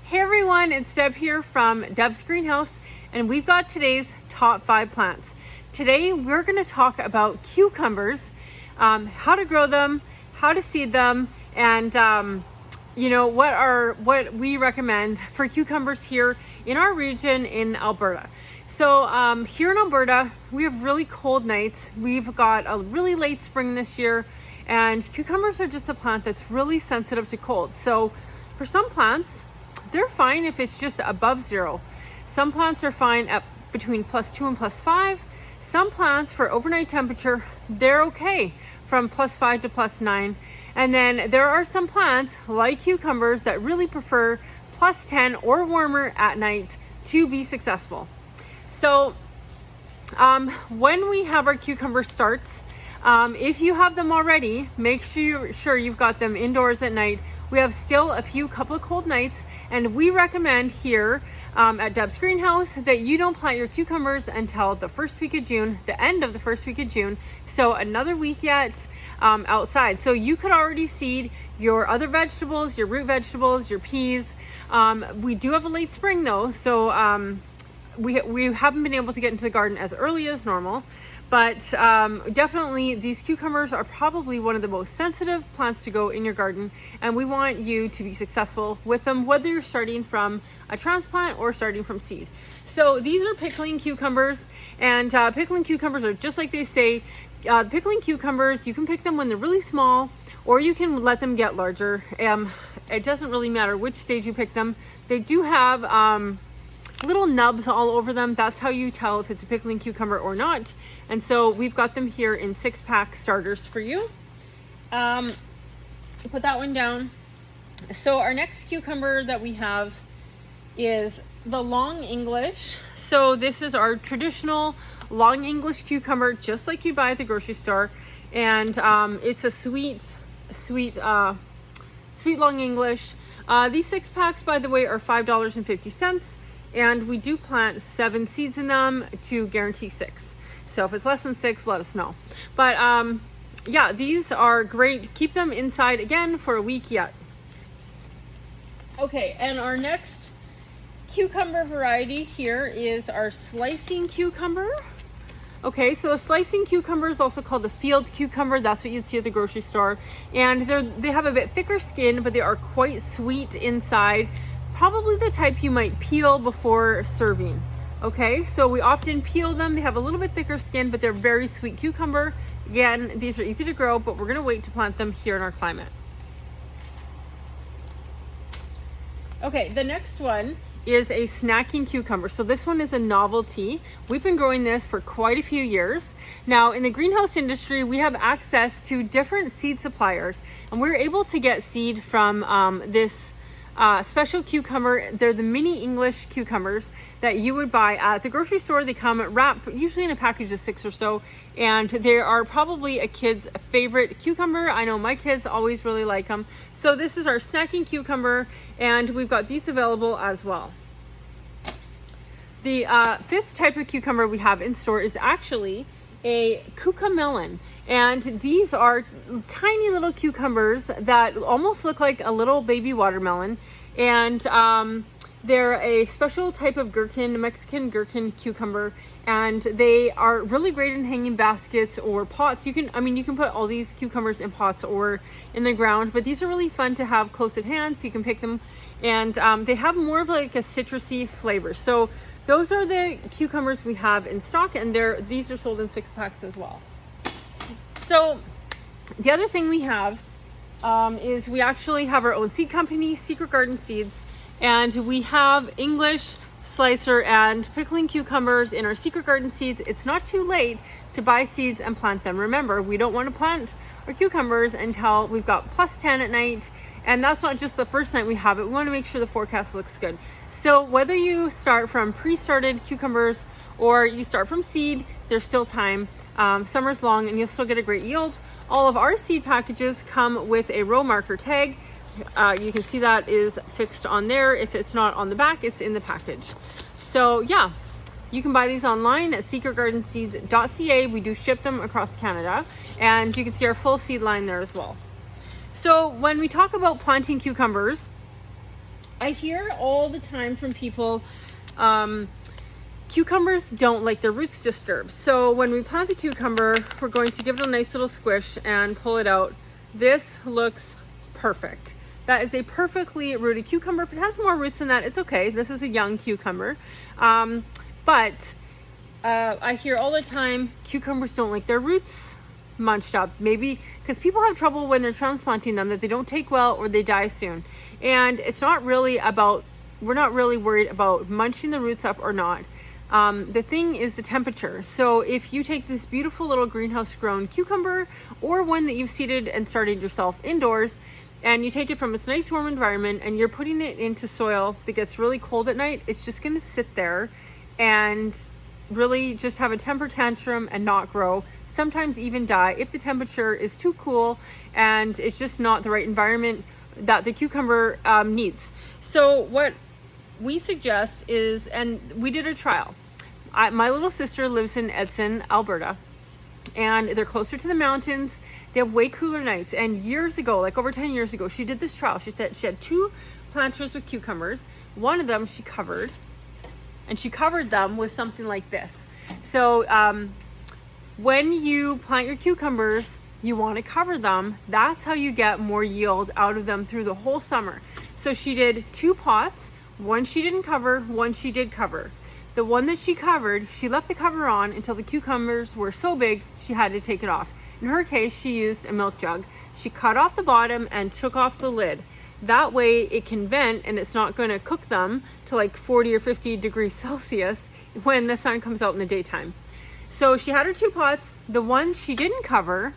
Hey everyone, it's Deb here from Deb's Greenhouse, and we've got today's top 5 plants. Today we're going to talk about cucumbers, how to grow them, how to seed them, and what we recommend for cucumbers here in our region in Alberta. So here in Alberta, we have really cold nights. We've got a really late spring this year, and cucumbers are just a plant that's really sensitive to cold. So for some plants, they're fine if it's just above 0. Some plants are fine at between +2 and +5. Some plants for overnight temperature, they're okay from +5 to +9. And then there are some plants like cucumbers that really prefer +10 or warmer at night to be successful. So when we have our cucumber starts, if you have them already, make sure you've got them indoors at night. We have still a couple of cold nights, and we recommend here at Deb's Greenhouse that you don't plant your cucumbers until the first week of June, the end of the first week of June. So another week yet outside. So you could already seed your other vegetables, your root vegetables, your peas. We do have a late spring though, so we haven't been able to get into the garden as early as normal. But definitely these cucumbers are probably one of the most sensitive plants to go in your garden, and we want you to be successful with them, whether you're starting from a transplant or starting from seed. So these are pickling cucumbers, and pickling cucumbers are just like they say. Pickling cucumbers, you can pick them when they're really small, or you can let them get larger. It doesn't really matter which stage you pick them. They do have little nubs all over them. That's how you tell if it's a pickling cucumber or not. And so we've got them here in 6-pack starters for you. Put that one down. So our next cucumber that we have is the long English. So this is our traditional long English cucumber, just like you buy at the grocery store. And it's a sweet long English. These 6-packs, by the way, are $5.50. And we do plant 7 seeds in them to guarantee 6. So if it's less than 6, let us know. But yeah, these are great. Keep them inside again for a week yet. Okay, and our next cucumber variety here is our slicing cucumber. Okay, so a slicing cucumber is also called a field cucumber. That's what you'd see at the grocery store. And they have a bit thicker skin, but they are quite sweet inside. Probably the type you might peel before serving. Okay, so we often peel them. They have a little bit thicker skin, but they're very sweet cucumber. Again, these are easy to grow, but we're gonna wait to plant them here in our climate. Okay, the next one is a snacking cucumber. So this one is a novelty. We've been growing this for quite a few years. Now in the greenhouse industry, we have access to different seed suppliers, and we're able to get seed from this special cucumber. They're the mini English cucumbers that you would buy at the grocery store. They come wrapped usually in a package of 6 or so, and they are probably a kid's favorite cucumber. I know my kids always really like them. So this is our snacking cucumber, and we've got these available as well. The 5th type of cucumber we have in store is actually a kooka melon. And these are tiny little cucumbers that almost look like a little baby watermelon. And they're a special type of gherkin, Mexican gherkin cucumber. And they are really great in hanging baskets or pots. You can put all these cucumbers in pots or in the ground, but these are really fun to have close at hand, so you can pick them. And they have more of like a citrusy flavor. So those are the cucumbers we have in stock, and these are sold in 6-packs as well. So the other thing we have is we actually have our own seed company, Secret Garden Seeds, and we have English, slicer, and pickling cucumbers in our Secret Garden Seeds. It's not too late to buy seeds and plant them. Remember, we don't want to plant our cucumbers until we've got +10 at night, and that's not just the first night we have it. We want to make sure the forecast looks good. So whether you start from pre-started cucumbers or you start from seed, there's still time. Summer's long and you'll still get a great yield. All of our seed packages come with a row marker tag. You can see that is fixed on there. If it's not on the back, it's in the package. So yeah, you can buy these online at secretgardenseeds.ca. We do ship them across Canada, and you can see our full seed line there as well. So when we talk about planting cucumbers, I hear all the time from people, cucumbers don't like their roots disturbed. So when we plant the cucumber, we're going to give it a nice little squish and pull it out. This looks perfect. That is a perfectly rooted cucumber. If it has more roots than that, it's okay. This is a young cucumber. But I hear all the time, cucumbers don't like their roots munched up. Maybe because people have trouble when they're transplanting them, that they don't take well or they die soon. And it's not really about, we're not really worried about munching the roots up or not. The thing is the temperature. So if you take this beautiful little greenhouse grown cucumber, or one that you've seeded and started yourself indoors, and you take it from its nice warm environment and you're putting it into soil that gets really cold at night, it's just going to sit there and really just have a temper tantrum and not grow, sometimes even die if the temperature is too cool and it's just not the right environment that the cucumber needs. So what we suggest is, and we did a trial. My little sister lives in Edson, Alberta, and they're closer to the mountains. They have way cooler nights. And years ago, like over 10 years ago, she did this trial. She said she had 2 planters with cucumbers. One of them she covered, and she covered them with something like this. So when you plant your cucumbers, you want to cover them. That's how you get more yield out of them through the whole summer. So she did 2 pots. One she didn't cover, one she did cover. The one that she covered, she left the cover on until the cucumbers were so big she had to take it off. In her case, she used a milk jug. She cut off the bottom and took off the lid. That way it can vent and it's not going to cook them to like 40 or 50 degrees Celsius when the sun comes out in the daytime. So she had her 2 pots. The one she didn't cover,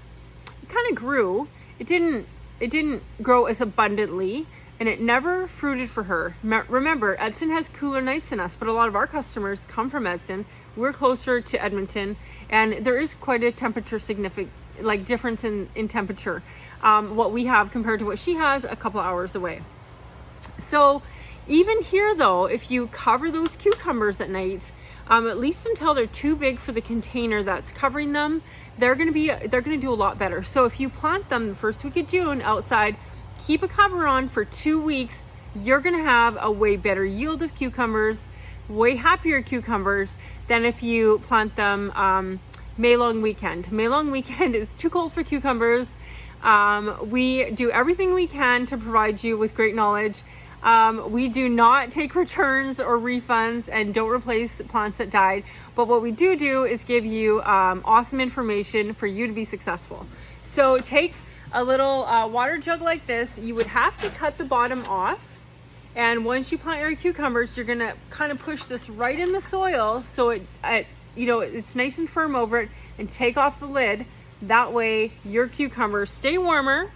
it kind of grew. It didn't grow as abundantly, and it never fruited for her. Remember, Edson has cooler nights than us, but a lot of our customers come from Edson. We're closer to Edmonton, and there is quite a temperature difference in temperature. What we have compared to what she has a couple hours away. So even here though, if you cover those cucumbers at night, at least until they're too big for the container that's covering them, they're gonna do a lot better. So if you plant them the first week of June outside, keep a cover on for 2 weeks, you're gonna have a way better yield of cucumbers, way happier cucumbers than if you plant them May long weekend. May long weekend is too cold for cucumbers. We do everything we can to provide you with great knowledge. We do not take returns or refunds and don't replace plants that died. But what we do is give you awesome information for you to be successful. So take a little water jug like this. You would have to cut the bottom off. And once you plant your cucumbers, you're gonna kind of push this right in the soil so it's nice and firm over it, and take off the lid. That way your cucumbers stay warmer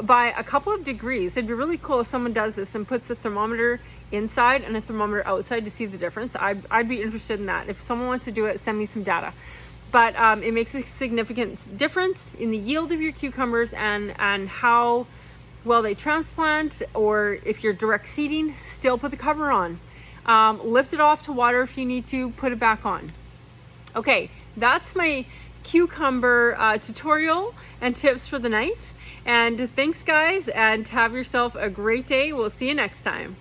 by a couple of degrees. It'd be really cool if someone does this and puts a thermometer inside and a thermometer outside to see the difference. I'd be interested in that. If someone wants to do it, send me some data. But it makes a significant difference in the yield of your cucumbers and how well they transplant, or if you're direct seeding, still put the cover on. Lift it off to water if you need to, put it back on. Okay, that's my cucumber tutorial and tips for the night. And thanks guys, and have yourself a great day. We'll see you next time.